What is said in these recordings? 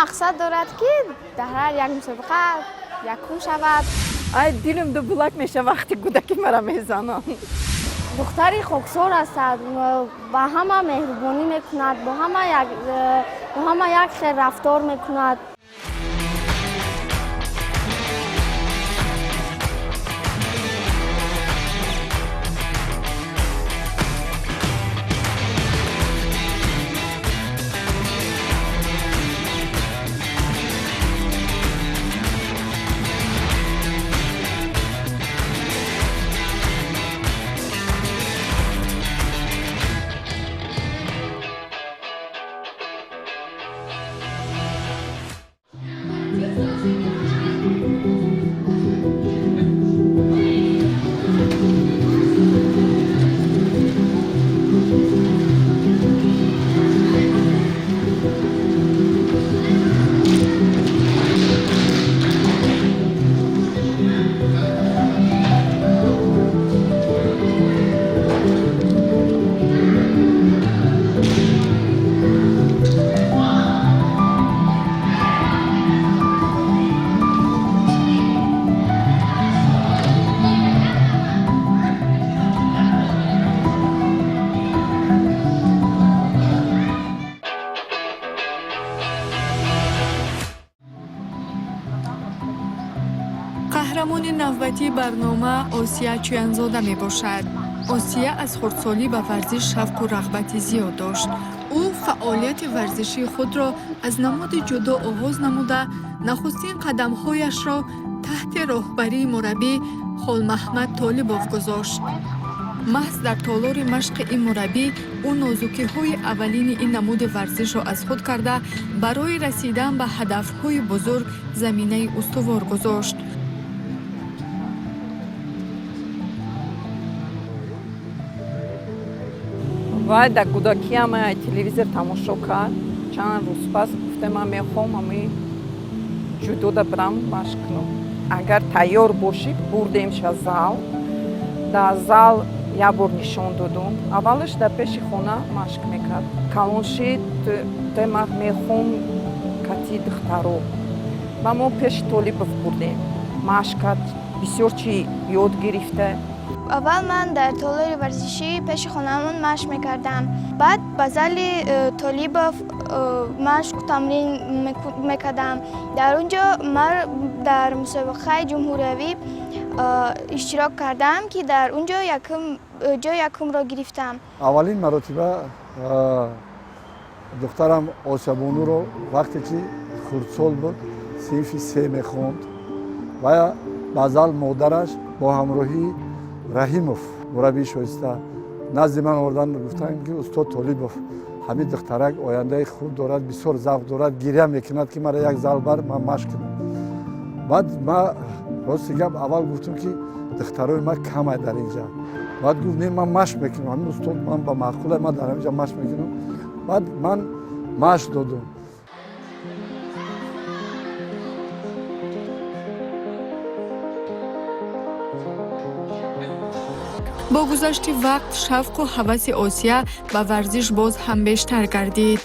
мақсад дорад ки дар ҳар як мусобиқа якум шавад. ай дилам ду булак меша вақти кӯдаки мара мезананд. духтари хоксор ҳастад, ба ҳама меҳрубонӣ мекунад, бо ҳама як хел рафтор мекунад. қаҳрамони навбатии барнома Осия Чуянзода мебошад. Осия аз хурдсолӣ ба варзиш шавқу рағбати зиёд дошт. ӯ фаъолияти варзишии худро аз намуди ҷудо оғоз намуда, нахустин қадамҳояшро таҳти роҳбарии мураббӣ Холмаҳмад Толибов гузошт. маҳз дар толори машқи ин мураббӣ ӯ нозукиҳои аввалини ин намуди варзишро аз худ карда, барои расидан ба ҳадафҳои бузург заминаи устувор гузошт. вай дар кӯдакиам телевизор тамошо кард. Чанд рӯз пас гуфта ман мехоҳам ҳамин ҷудода бирам машқ кунам. Агар тайёр бошӣ бурдемша зал. Дар зал як бор нишон додум. Аввалаш дар пеши хона машқ мекард. Калон шид гуфта ман мехоҳам кати духтаро. Ва мо пеши Толибов бурдем. Машқ кард, бисёр чӣ ёд гирифта. аввал ман дар толори варзишӣ пеши хонамон машқ мекардам. баъд ба зали Толибов машқ тамрин мекардам. дар он ҷо ман дар мусобиқаи ҷумҳуриявӣ иштирок кардам ки дар он ҷо ҷои якумро гирифтам. аввалин маротиба духтарам Осиябонуро вақте ки хурдсол буд, синфи 3 мехонд ва ба зал модараш бо ҳамроҳии Раҳимов мураббии шоиста назди ман ордан гуфтанд ки устод Толибов ҳамин духтарак ояндаи хуб дорад, бисёр завқ дорад, гирья мекунад ки мара як зал бар ман машқ кунам. баъд ман рости гап аввал гуфтам ки духтарои ман камай дар ин ҷо. баъд гуфт не ман машқ мекунам, ҳамин устод ман ба маъқулай ман дар ҳамин ҷо машқ мекунам. баъд ман машқ додам. бо гузашти вақт шавқу ҳаваси Осия ба варзиш боз ҳам бештар гардид.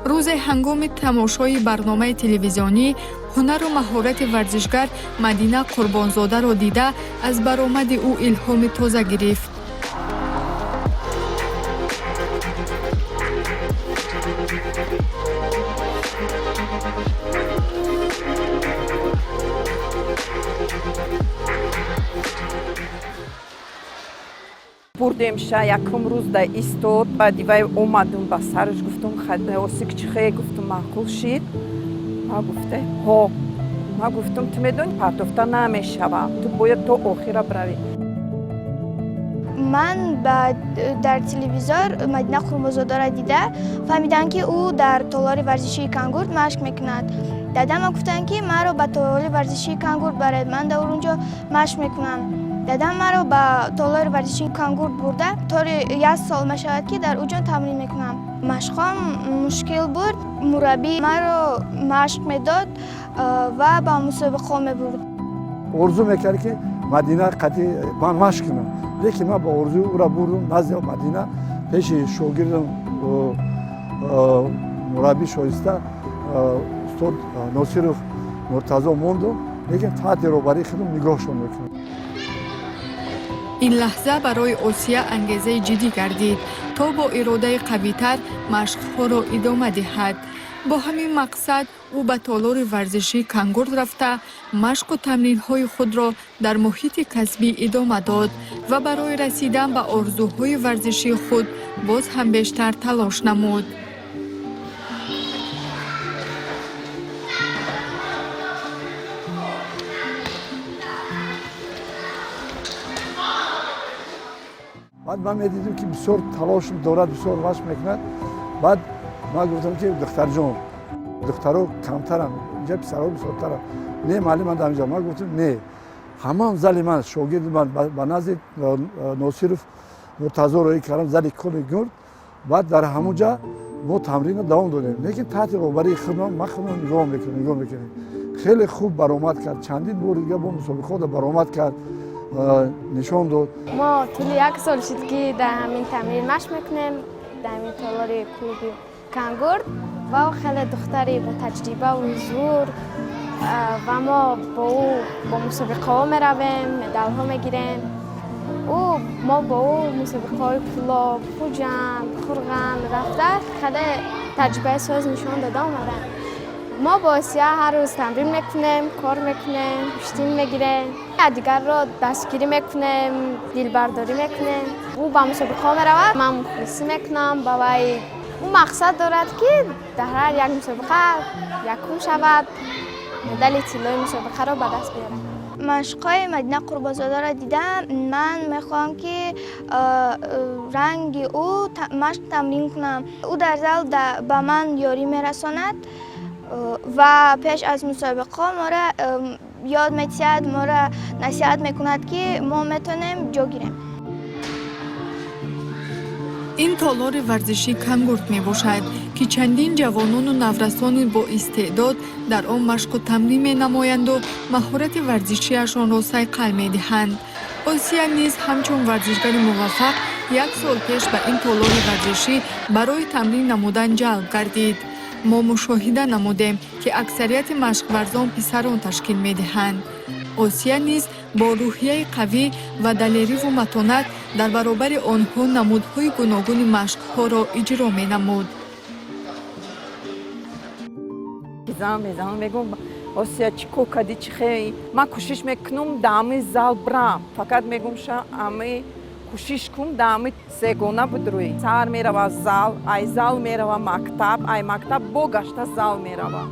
рӯзе ҳангоми тамошои барномаи телевизионӣ ҳунару маҳорати варзишгар Мадина Қурбонзодаро дида аз баромади ӯ илҳоми тоза гирифт. бурдемша якум рӯз да истод. баъди вай омадум ба сараш гуфтам Осик чӣ хе? Гуфтам маъқул шид. ма гуфта ҳо. ма гуфтам ту медонӣ партофта намешавад, ту бояд то охира бравӣ. ман дар телевизор Мадина Қурбонзодаро дида фаҳмидам ки ӯ дар толори варзишии кангурд машқ мекунад. дадам гуфтанд ки маро ба толори варзишии кангурд баред, ман дар он ҷо машқ мекунам. дадам маро ба толори варзишии кангурд бурда тори 1 сол мешавад ки дар он ҷо тамрин мекунам. машқҳом мушкил буд. мураббӣ маро машқ медод ва ба мусобиқа мебурд. орзу мекард ки Мадина қатъи ман машқ кунам. лекин ман ба орзуи ӯро бурдум назди Мадина пеши шогирдам мураббии шоиста устод Носиров Муртазо мондум, лекин таҳти роҳбарии худам нигоҳшон мекунам. ин лаҳза барои Осия ангезаи ҷиддӣ гардид, то бо иродаи қавитар машқҳоро идома диҳад. бо ҳамин мақсад ӯ ба толори варзишии Кангурт рафта, машқу тамринҳои худро дар муҳити касбӣ идома дод ва барои расидан ба орзуҳои варзишии худ боз ҳам бештар талош намуд. баъд ман медидам ки бисёр талош дорад, бисёр машқ мекунад. баъд ман гуфтам ки духтарҷон, духтаро камтарам, инҷа писаро бисёртарам. Не маълим ман дар инҷа. Ман гуфтам не, ҳамаам зали ман, шогирди ман ба назди Носиров Муртазо роӣ кардам, зали Коли Гурд. баъд дар ҳамон ҷа мо тамрина давом додем, лекин таҳти роҳбарии худам ман худам нигоҳ мекунем. хеле хуб баромад кард, чандин бори дига бо мусобиқаҳо баромад кард, нишон дод. мо тӯли 1 сол шуд ки дар ҳамин тамрин машқ мекунем, дар ҳамин толори клуби Кангурт ва ӯ хеле духтари бо таҷрибаву зур ва мо бо ӯ бо мусобиқаҳо меравем, медалҳо мегирем. мо бо ӯ мусобиқаҳои кӯлоб, хуҷанд, хурған рафта хеле таҷрибаи соз нишон дода омадем. мо бо Осия ҳар рӯз тамрин мекунем, кор мекунем, пуштин мегирем, якдигарро дастгирӣ мекунем, дилбардорӣ мекунем. ӯ ба мусобиқаҳо меравад, ман мухлисӣ мекунам ба вай. ӯ мақсад дорад ки дар ҳар як мусобиқа якум шавад, медали тиллои мусобиқаро ба даст биёрад. машқҳои Мадина Қурбозодаро дидам, ман мехоҳам ки ранги ӯ машқ тамрин кунам. ӯ дар зал ба ман ёрӣ мерасонад ва пеш аз мусобиқа моро ёд медиҳад, моро насиҳат мекунад ки мо метавонем ҷо гирем. ин толори варзишии Кангурт мебошад ки чандин ҷавонону наврасони боистеъдод дар он машқу тамрин менамоянду маҳорати варзишиашонро сайқал медиҳанд. Осия низ ҳамчун варзишгари муваффақ 1 сол пеш ба ин толори варзишӣ барои тамрин намудан ҷалб гардид. мо мушоҳида намудем ки аксарияти машқварзон писарон ташкил медиҳанд. Осия низ бо рӯҳияи қавӣ ва далериву матонат дар баробари онҳо намудҳои гуногуни машқҳоро иҷро менамуд. Мезанам мегӯм Осия чӣ кор кардӣ, чӣ хеле ман кӯшиш мекунам дар ҳамаи зал бирам. Фақат мегӯм ша ҳамаи кӯшиш кун дар ҳамаи сегона бидурӣ. Саҳар мерава зал, ай зал мерава мактаб, ай мактаб богашта зал мерава.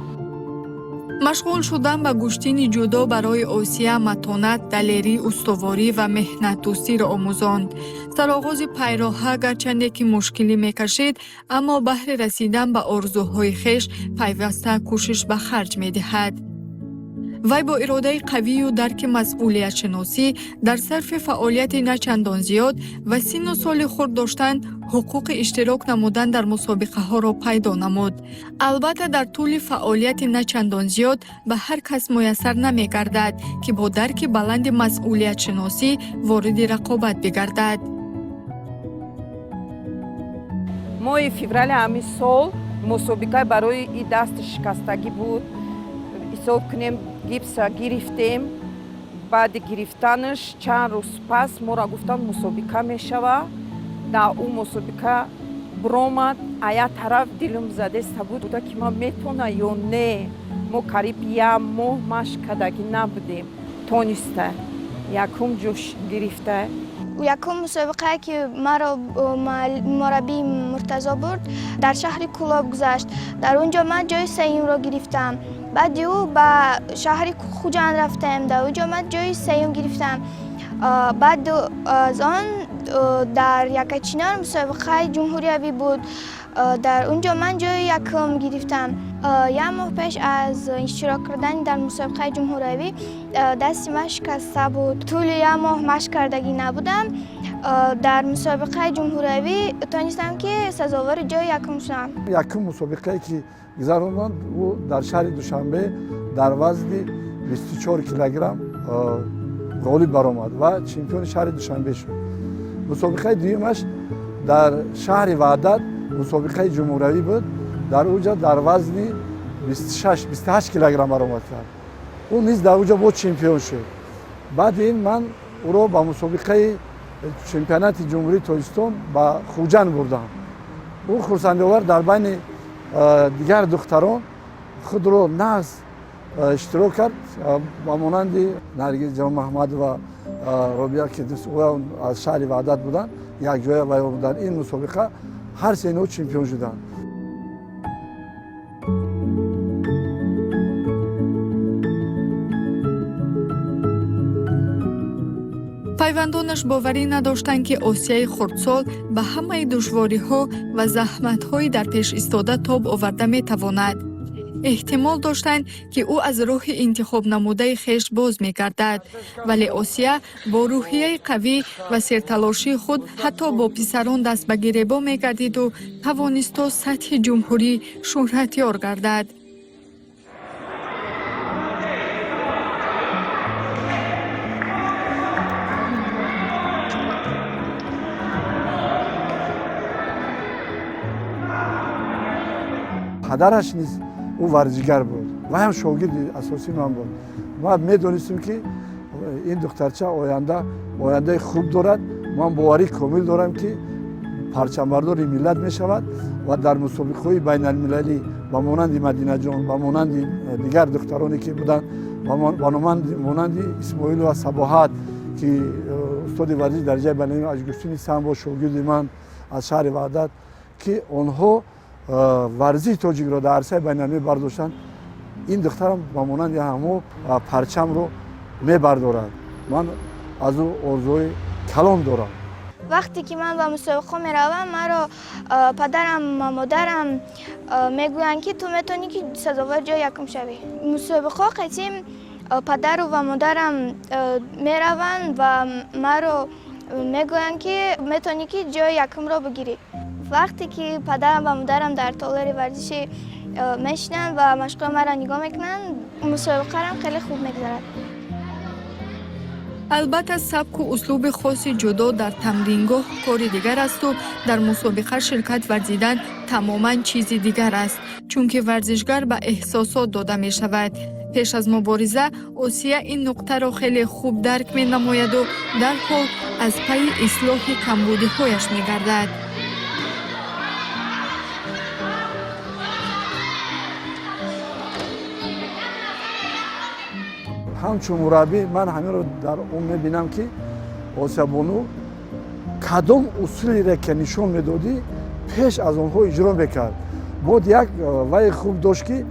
машғул шудан ба гӯштини ҷудо барои Осия матонат, далерӣ, устуворӣ ва меҳнатдӯстиро омӯзонд. сароғози пайроҳа гарчанде ки мушкилӣ мекашид, аммо баҳри расидан ба орзуҳои хеш пайваста кӯшиш ба харҷ медиҳад. вай бо иродаи қавию дарки масъулиятшиносӣ дар сарфи фаъолияти начандон зиёд ва синну соли хурд доштан ҳуқуқи иштирок намудан дар мусобиқаҳоро пайдо намуд. албатта дар тӯли фаъолияти начандон зиёд ба ҳар кас муяссар намегардад ки бо дарки баланди масъулиятшиносӣ вориди рақобат бигардад. моҳи феврали ҳамин сол мусобиқаи барои и дасти шикастагӣ буд. ҳисоб кунем гипса гирифтем. баъди гирифтанаш чанд рӯз пас моро гуфтанд мусобиқа мешава. дар ӯ мусобиқа биромад, а як тараф дилам задаста буд ки ман метавонам ё не. мо қариб 1 моҳ машқ кардагӣ набудем. тониста якум ҷош гирифта. якум мусобиқае ки маро мураббии Муртазо бурд, дар шаҳри Кӯлоб гузашт. дар он ҷо ман ҷои сеюмро гирифтам. баъди ӯ ба шаҳри Хуҷанд рафтем, дар он ҷо ман ҷои сеюм гирифтам. баъд аз он дар Якачинор мусобиқаи ҷумҳуриявӣ буд. дар он ҷо ман ҷои якум гирифтам. 1 моҳ пеш аз иштирок кардани дар мусобиқаи ҷумҳуриявӣ дасти ман шикаста буд. тӯли 1 моҳ машқ кардагӣ набудам. дар мусобиқаи ҷумҳуриявӣ тонистам ки сазовори ҷои якум шудам. якум мусобиқае ки гузаронданд, ӯ дар шаҳри Душанбе дар вазни 24 килограмм ғолиб баромад ва чемпиони шаҳри Душанбе шуд. мусобиқаи дуюмаш дар шаҳри Ваҳдат мусобиқаи ҷумҳуриявӣ буд. дар ӯ ҷо дар вазни 26-28 килограмм баромад кард. ӯ низ дар оҷо бо чемпион шуд. баъди ин ман ӯро ба мусобиқаи чемпионати ҷумҳурии Тоҷикистон ба Хуҷанд бурдам. ӯ хурсандиовар дар байни дигар духтарон худро нағз иштирок кард ба монанди Наргиз Ҷамъмаҳмад ва Робия ки аз шаҳри Ваҳдат буданд, якҷоя ва дар ин мусобиқа ҳар се инҳо чемпион шуданд. пайвандонаш боварӣ надоштанд ки Осияи хурдсол ба ҳамаи душвориҳо ва заҳматҳои дар пеш истода тоб оварда метавонад. эҳтимол доштанд ки ӯ аз роҳи интихоб намудаи хеш боз мегардад, вале Осия бо рӯҳияи қавӣ ва серталошии худ ҳатто бо писарон даст ба гиребон мегардиду тавонисто сатҳи ҷумҳурӣ шӯҳратёр гардад. падараш низ ӯ варзишгар буд, вай ҳам шогирди асосии ман буд. ма медонистем ки ин духтарча ояндаи хуб дорад. ман боварӣ комил дорам ки парчамбардори миллат мешавад ва дар мусобиқаҳои байналмилалӣ ба монанди Мадинаҷон, ба монанди дигар духтароне ки буданд, ба монанди Исмоилова Сабоҳат ки устоди варзиш дараҷаи байналмилалӣ, Ажгустини Самбо шогирди ман аз шаҳри Ваҳдат, ки онҳо варзиши тоҷикро дар арсаи байналмилалӣ бардоштанд. ин духтарам ба монанди ҳамо парчамро мебардорад. ман аз ӯ орзуҳои калон дорам. вақте ки ман ба мусобиқа меравам, маро падарам ва модарам мегӯянд ки ту метавонӣ ки сазовар ҷои якум шавӣ. мусобиқа қисим падару ва модарам мераванд ва маро мегӯянд ки метавонӣ ки ҷои якумро бигирӣ. вақте ки падарам ва модарам дар толори варзиши мешинанд ва машқҳои маро нигоҳ мекунанд, мусобиқаам хеле хуб мегзарад. албатта сабку услуби хоси ҷудо дар тамрингоҳ кори дигар асту дар мусобиқа ширкат варзидан тамоман чизи дигар аст, чунки варзишгар ба эҳсосот дода мешавад. пеш аз мубориза Осия ин нуқтаро хеле хуб дарк менамояду дарҳол аз пайи ислоҳи камбудиҳояш мегардад. ҳамчун мураббӣ ман ҳаминро дар он мебинам ки Осиябону кадом усулере ки нишон медодӣ пеш аз онҳо иҷро мекард. бод як вай хуб дошт ки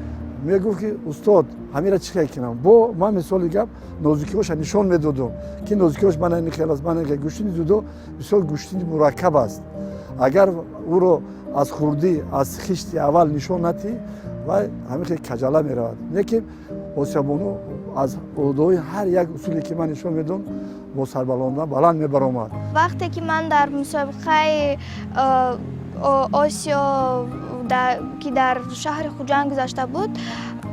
мегуфт ки устод ҳамира чӣ хел кунам. бо ман мисоли гап нозукиҳоша нишон медодум ки нозукиҳош мана хел аст, мана гӯштини ҷудо бисёр гӯштини мураккаб аст. агар ӯро аз хурдӣ аз хишти аввал нишон надиҳӣ, вай ҳамин хел каҷала меравад. лекин Осиябону аз одои ҳар як усуле ки ман нишон медодам бо сарбалондан баланд мебаромад. вақте ки ман дар мусобиқаи Осиё ки дар шаҳри Хуҷанд гузашта буд,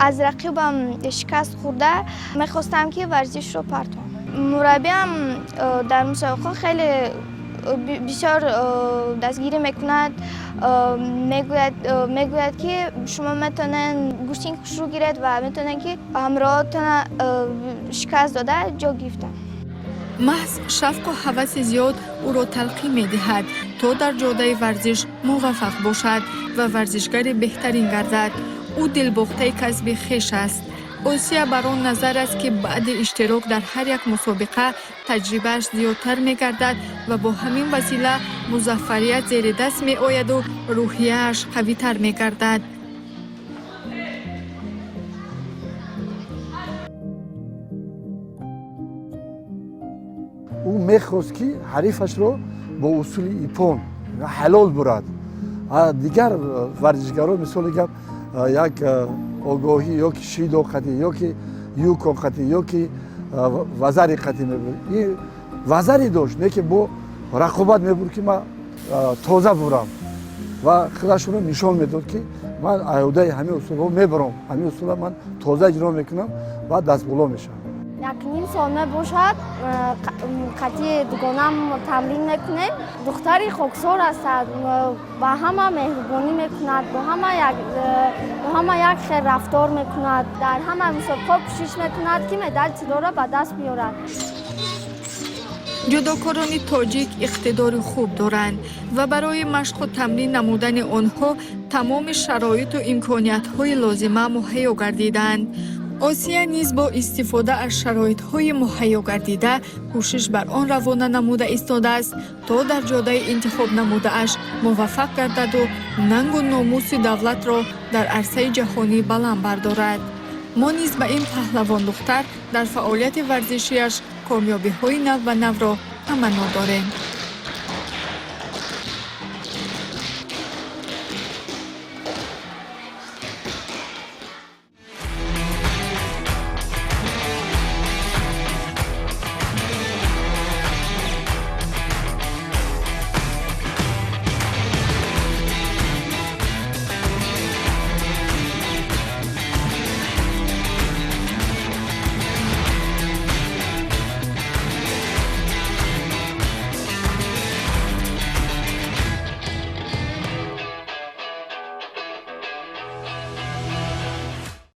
аз рақибам шикаст хӯрда мехостам ки варзишро партовам. мураббиам дар мусобиқа хеле бисёр дастгирӣ мекунад, мегӯяд ки шумо метавонед гӯштин хушрӯ гиред ва метавонед ки ҳамроҳотона шикаст дода ҷо гирифтанд. маҳз шавқу ҳаваси зиёд ӯро талқин медиҳад, то дар ҷодаи варзиш муваффақ бошад ва варзишгари беҳтарин гардад. ӯ дилбохтаи касби хеш аст. Осия бар он назар аст ки баъди иштирок дар ҳар як мусобиқа таҷрибааш зиёдтар мегардад ва бо ҳамин васила музаффарият зери даст меояду рӯҳияаш қавитар мегардад. ӯ мехост ки ҳарифашро бо усули ипон ҳалол бурад. дигар варзишгаро мисоли гап як огоҳӣ ёки шидо қатӣ ёки юко қатӣ ёки вазари қатӣ мебурд. ин вазари дошт, не ки бо рақобат мебурд ки ман тоза бурам ва худашро нишон медод ки ман аёдаи ҳамин усулҳо мебарам, ҳамин усулҳо ман тоза иҷро мекунам ва дастболо мешавам. یک نیم سال باشد قطعی دوگانم تمرین میکنیم. دختری خاکسار است، با همه مهربانی میکند، با همه یک خیر رفتار میکند، در همه مسابقات کوشش میکند که مدال طلا را به دست بیارد. جودوکاران تاجیک اقتدار خوب دارند و برای مشق و تمرین نمودن آنها تمام شرایط و امکانیت‌های لازمه مهیا گردیدند. آسیا نیز با استفاده از شرایط‌های مهیا گردیده کوشش بر آن روانه نموده ایستاده است تا در جاده انتخاب نموده اش موفق گردد و ننگ و ناموس دولت را در عرصه جهانی بلند بردارد. ما نیز به این پهلوان دختر در فعالیت ورزشیش کامیابی‌های نو و نو را تمنا داریم.